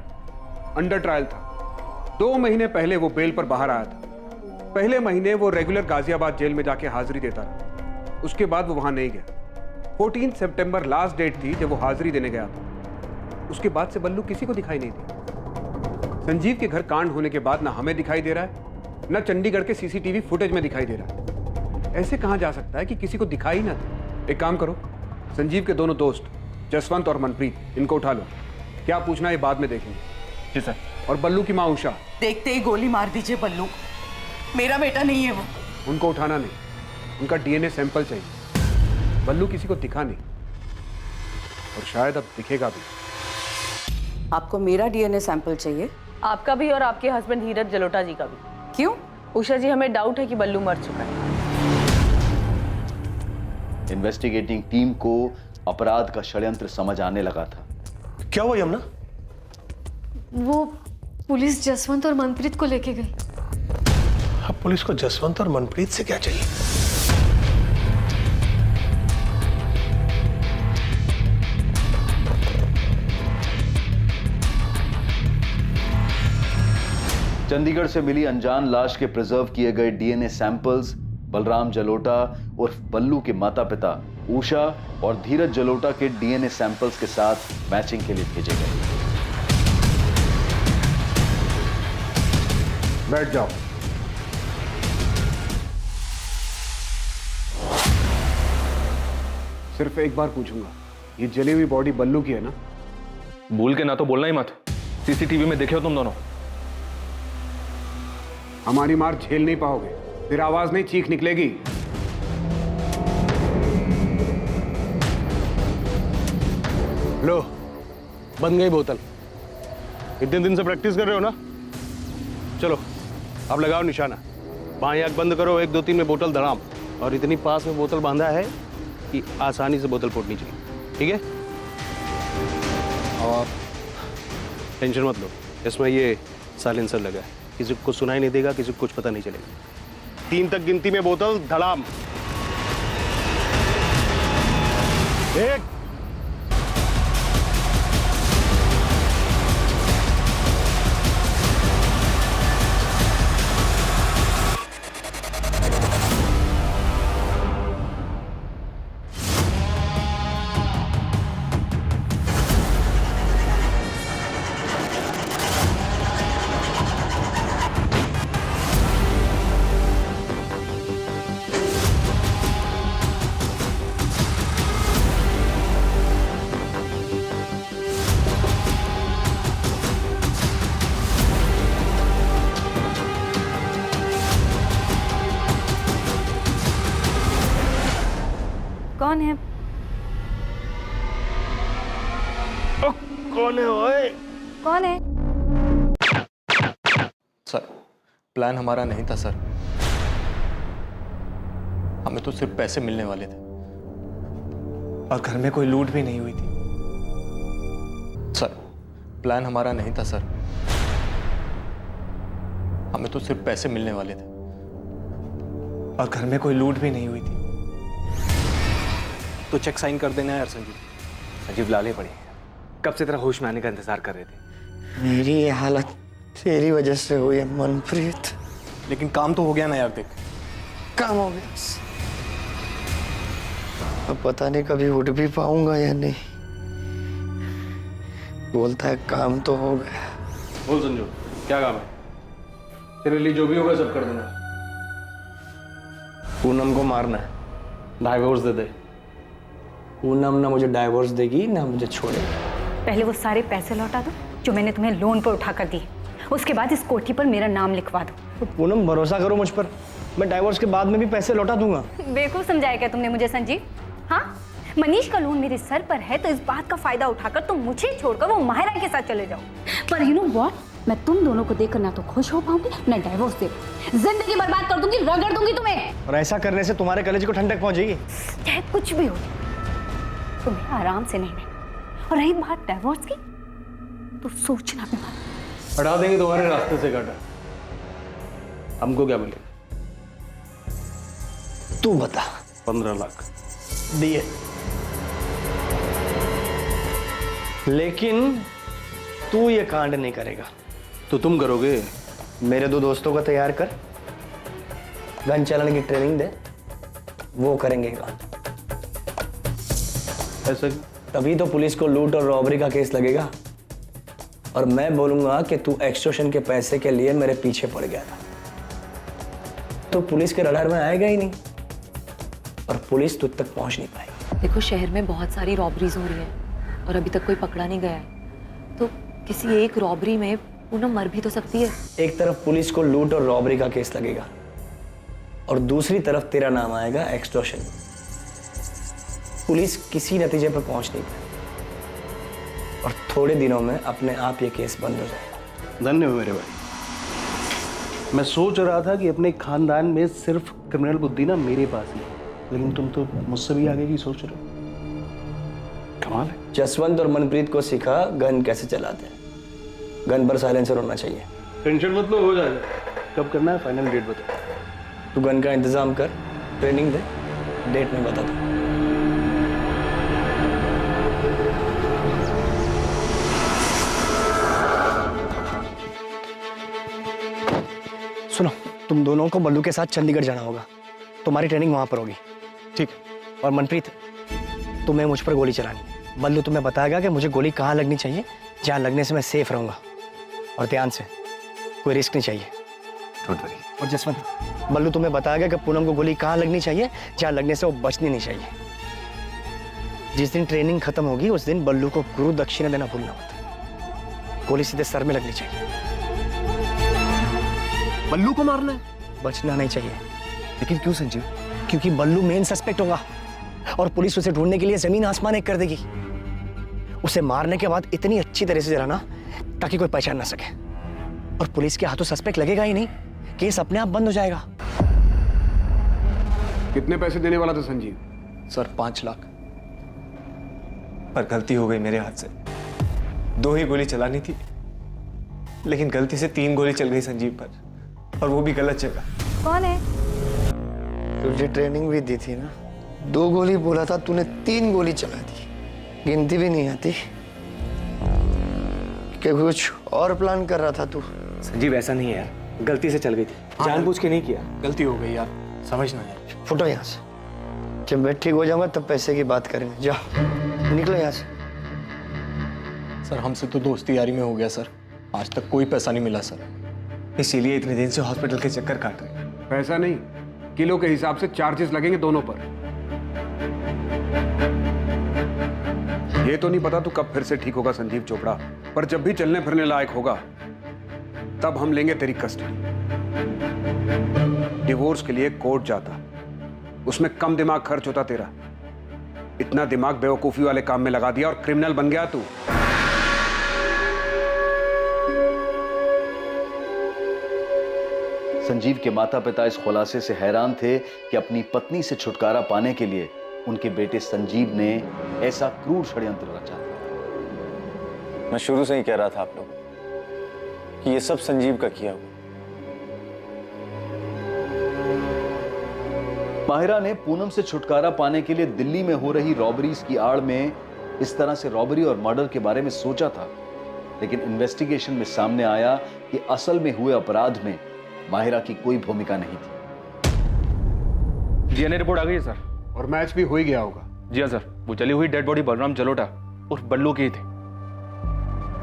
अंडर ट्रायल था। 2 महीने पहले वो बेल पर बाहर आया था। पहले महीने वो रेगुलर गाजियाबाद जेल में जाके हाजिरी देता रहा। उसके बाद वो वहां नहीं गया। 14 सितंबर लास्ट डेट थी जब वो हाजिरी देने गया था। उसके बाद से बल्लू किसी को दिखाई नहीं दी। संजीव के घर कांड होने के बाद ना हमें दिखाई दे रहा है, ना चंडीगढ़ के सीसीटीवी फुटेज में दिखाई दे रहा है। ऐसे कहां जा सकता है कि किसी को दिखाई ना दे? एक काम करो, संजीव के दोनों दोस्त जसवंत और मनप्रीत, इनको उठा लो। क्या पूछना है बाद में देखेंगे। जी सर। और बल्लू की माँ उषा, देखते ही गोली मार दीजिए बल्लू को। मेरा बेटा नहीं है वो। उनको उठाना नहीं, उनका डीएनए सैंपल चाहिए। बल्लू किसी को दिखा नहीं और शायद अब दिखेगा भी। आपको मेरा डीएनए सैंपल चाहिए? आपका भी और आपके हस्बैंड धीरज जलोटा जी का भी। क्यों? उषा जी, हमें डाउट है कि बल्लू मर चुका है। इन्वेस्टिगेटिंग टीम को अपराध का षड्यंत्र समझ आने लगा था। क्या हुआ यमुना? वो पुलिस जसवंत और मनप्रीत को लेके गई। अब पुलिस को जसवंत और मनप्रीत से क्या चाहिए? चंडीगढ़ से मिली अनजान लाश के प्रिजर्व किए गए डीएनए सैंपल्स बलराम जलोटा उर्फ बल्लू के माता पिता उषा और धीरज जलोटा के डीएनए सैंपल्स के साथ मैचिंग के लिए भेजे गए। बैठ जाओ। सिर्फ एक बार पूछूंगा, ये जली हुई बॉडी बल्लू की है ना? भूल के ना तो बोलना ही मत। सीसीटीवी में देखे हो तुम दोनों। हमारी मार झेल नहीं पाओगे, फिर आवाज नहीं, चीख निकलेगी। लो, बन गई बोतल। इतने दिन से प्रैक्टिस कर रहे हो ना? चलो अब लगाओ निशाना। बाएं आंख बंद करो, 1 2 3 में बोतल धड़ाम। और इतनी पास में बोतल बांधा है कि आसानी से बोतल फूटनी चाहिए, ठीक है? और टेंशन मत लो, इसमें ये साइलेंसर लगा है, किसी को सुनाई नहीं देगा, किसी को कुछ पता नहीं चलेगा। 3 तक गिनती में बोतल धड़ाम। 1 कौन है? कौन है ओए? कौन है? सर, प्लान हमारा नहीं था सर। हमें तो सिर्फ पैसे मिलने वाले थे और घर में कोई लूट भी नहीं हुई थी। सर, प्लान हमारा नहीं था सर। हमें तो सिर्फ पैसे मिलने वाले थे और घर में कोई लूट भी नहीं हुई थी। तो चेक साइन कर देना यार संजीव। संजीव लाले पड़े, कब से तेरा होश में आने का इंतजार कर रहे थे। मेरी ये हालत तेरी वजह से हुई है मनप्रीत। लेकिन काम तो हो गया ना यार, देख। काम हो गया, अब पता नहीं कभी उठ भी पाऊंगा या नहीं। बोलता है काम तो हो गया। बोल संजू, क्या काम है? तेरे लिए जो भी होगा सब कर दूंगा। पूनम को मारना है। डाइवोर्स दे दे। पूनम ना मुझे डाइवोर्स देगी ना मुझे छोड़ेगी। पहले वो सारे पैसे लौटा दो जो मैंने तुम्हें लोन पर उठा कर दिए, उसके बाद इस कोठी पर मेरा नाम लिखवा दो। तो पूनम भरोसा करो मुझ पर, मैं डाइवोर्स के बाद में भी पैसे लौटा दूंगा। बेवकूफ समझाया क्या तुमने मुझे संजीव? हाँ, मनीष का लोन मेरे सर पर है तो इस बात का फायदा उठाकर तुम मुझे छोड़कर वो माहिरा के साथ चले जाओ। पर यू नो व्हाट, मैं तुम दोनों को देखकर ना तो खुश हो पाऊंगी ना डाइवोर्स दे, जिंदगी बर्बाद कर दूंगी, रगड़ दूंगी तुम्हें। और ऐसा करने से तुम्हारे कलेजे को ठंडक पहुंचेगी। चाहे कुछ भी हो, तुम्हें आराम से नहीं। और रही बात डाइवोर्स की, तो सोचना भी मत। हटा देंगे तुम्हारे रास्ते से काटा। हमको क्या मिलेगा? तू बता। 15 लाख दिए, लेकिन तू ये कांड नहीं करेगा। तो तुम करोगे? मेरे 2 दोस्तों को तैयार कर, गन चलाने की ट्रेनिंग दे, वो करेंगे कांड। ऐसा तभी तो पुलिस को लूट और रॉबरी का केस लगेगा और मैं बोलूंगा कि तू एक्सटॉर्शन के पैसे के लिए मेरे पीछे पड़ गया था। तो पुलिस के रडार में आएगा ही नहीं और पुलिस तुझ तक पहुंच नहीं पाएगी। देखो, शहर में बहुत सारी रॉबरीज हो रही है और अभी तक कोई पकड़ा नहीं गया है, तो किसी एक रॉबरी में पूनम मर भी तो सकती है। एक तरफ पुलिस को लूट और रॉबरी का केस लगेगा और दूसरी तरफ तेरा नाम आएगा एक्सटॉर्शन। पुलिस किसी नतीजे पर पहुंच नहीं पाई और थोड़े दिनों में अपने आप ये केस बंद हो जाएगा। धन्य हो मेरे भाई। मैं सोच रहा था कि अपने खानदान में सिर्फ क्रिमिनल बुद्धि ना मेरे पास ही है, लेकिन तुम तो मुझसे भी आगे की सोच रहे हो। कमाल है। जसवंत और मनप्रीत को सिखा गन कैसे चलाते हैं। गन पर साइलेंसर होना चाहिए। टेंशन मत लो, हो जाएगा। कब करना है फाइनल डेट बता। तू गन का इंतजाम कर, ट्रेनिंग दे, डेट में बता दो। सुनो, तुम दोनों को बल्लू के साथ चंडीगढ़ जाना होगा, तुम्हारी ट्रेनिंग वहां पर होगी, ठीक? और मनप्रीत, तुम्हें मुझ पर गोली चलानी है। बल्लू तुम्हें बताएगा कि मुझे गोली कहाँ लगनी चाहिए, जहाँ लगने से मैं सेफ रहूंगा। और ध्यान से, कोई रिस्क नहीं चाहिए। Don't worry. और जसवंत, बल्लू तुम्हें बताएगा कि पूनम को गोली कहाँ लगनी चाहिए, जहाँ लगने से वो बचनी नहीं चाहिए। जिस दिन ट्रेनिंग खत्म होगी उस दिन बल्लू को गुरु दक्षिणा देना भूलना मत। गोली सीधे सर में लगनी चाहिए। बल्लू को मारना है? बचना नहीं चाहिए। लेकिन क्यों संजीव? क्योंकि बल्लू मेन सस्पेक्ट होगा और पुलिस उसे ढूंढने के लिए जमीन आसमान एक कर देगी। उसे मारने के बाद इतनी अच्छी तरह से जलाना ताकि कोई पहचान ना सके, और पुलिस के हाथों सस्पेक्ट लगेगा ही नहीं, केस अपने आप बंद हो जाएगा। कितने पैसे देने वाला था संजीव? सर 5 लाख, पर गलती हो गई मेरे हाथ से। 2 ही गोली चलानी थी, लेकिन गलती से 3 गोली चल गई संजीव पर, और वो भी गलत जगह। कौन है? तुझे ट्रेनिंग भी दी थी ना, 2 गोली बोला था, तूने 3 गोली चला दी। गिनती भी नहीं आती कि कुछ और प्लान कर रहा था तू? संजीव ऐसा नहीं है यार, गलती से चल गई थी, जानबूझ के नहीं किया। गलती हो गई यार, समझना है। फुटो यहाँ से। जब मैं ठीक हो जाऊंगा तब पैसे की बात करेंगे। जाओ, निकलो यहाँ से। सर हमसे तो दोस्ती यारी में हो गया सर, आज तक कोई पैसा नहीं मिला सर, इसीलिए इतने दिन से हॉस्पिटल के चक्कर काट रहे हैं। पैसा नहीं, किलो के हिसाब से चार्जेस लगेंगे दोनों पर। ये तो नहीं पता तू कब फिर से ठीक होगा संजीव चोपड़ा, पर जब भी चलने फिरने लायक होगा तब हम लेंगे तेरी कस्टडी। डिवोर्स के लिए कोर्ट जाता, उसमें कम दिमाग खर्च होता तेरा। इतना दिमाग बेवकूफी वाले काम में लगा दिया और क्रिमिनल बन गया तू। संजीव के माता पिता इस खुलासे से हैरान थे कि अपनी पत्नी से छुटकारा पाने के लिए उनके बेटे संजीव ने ऐसा क्रूर षड्यंत्र रचा। मैं शुरू से ही कह रहा था आप लोग कि ये सब संजीव का किया हुआ। माहिरा ने पूनम से छुटकारा पाने के लिए दिल्ली में हो रही रॉबरीज की आड़ में इस तरह से रॉबरी और मर्डर के बारे में सोचा था, लेकिन इन्वेस्टिगेशन में सामने आया कि असल में हुए अपराध में माहिरा की कोई भूमिका नहीं थी। डीएनए रिपोर्ट आ गई है सर, और मैच भी हो ही गया होगा। जी हाँ सर, वो जली हुई डेड बॉडी बलराम जलोटा और बल्लू की ही थी।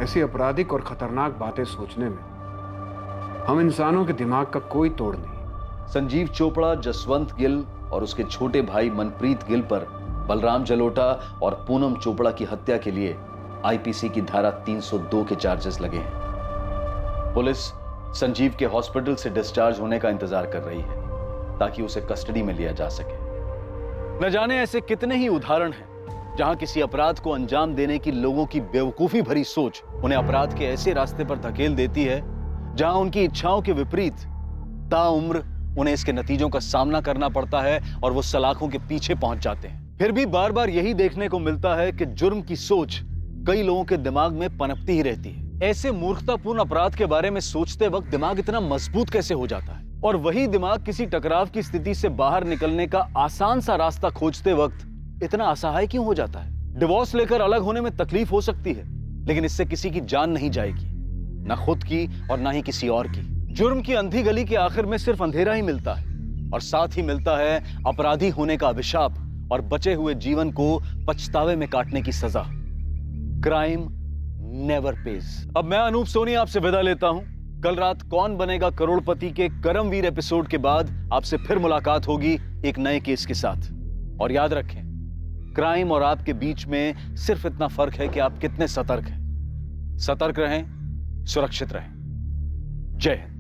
ऐसी आपराधिक और खतरनाक बातें सोचने में हम इंसानों के दिमाग का कोई तोड़ नहीं। संजीव चोपड़ा, जसवंत गिल और उसके छोटे भाई मनप्रीत गिल पर बलराम जलोटा और पूनम चोपड़ा की हत्या के लिए आईपीसी की धारा 302 के चार्जेस लगे हैं। पुलिस संजीव के हॉस्पिटल से डिस्चार्ज होने का इंतजार कर रही है ताकि उसे कस्टडी में लिया जा सके। न जाने ऐसे कितने ही उदाहरण हैं जहां किसी अपराध को अंजाम देने की लोगों की बेवकूफी भरी सोच उन्हें अपराध के ऐसे रास्ते पर धकेल देती है जहां उनकी इच्छाओं के विपरीत ताउम्र उन्हें इसके नतीजों का सामना करना पड़ता है और वो सलाखों के पीछे पहुंच जाते हैं। फिर भी बार बार यही देखने को मिलता है कि जुर्म की सोच कई लोगों के दिमाग में पनपती ही रहती है। ऐसे मूर्खतापूर्ण अपराध के बारे में सोचते वक्त दिमाग इतना मजबूत कैसे हो जाता है, और वही दिमाग किसी टकराव की स्थिति से बाहर निकलने का आसान सा रास्ता खोजते वक्त इतना असहाय क्यों हो जाता है। डिवोर्स लेकर अलग होने में तकलीफ हो सकती है, लेकिन इससे किसी की जान नहीं जाएगी, ना खुद की और ना ही किसी और की। जुर्म की अंधी गली के आखिर में सिर्फ अंधेरा ही मिलता है, और साथ ही मिलता है अपराधी होने का अभिशाप और बचे हुए जीवन को पछतावे में काटने की सजा। Crime never page. अब मैं अनूप सोनी आपसे विदा लेता हूं। कल रात कौन बनेगा करोड़पति के करमवीर एपिसोड के बाद आपसे फिर मुलाकात होगी एक नए केस के साथ। और याद रखें, क्राइम और आपके बीच में सिर्फ इतना फर्क है कि आप कितने सतर्क हैं। सतर्क रहें, सुरक्षित रहें। जय हिंद।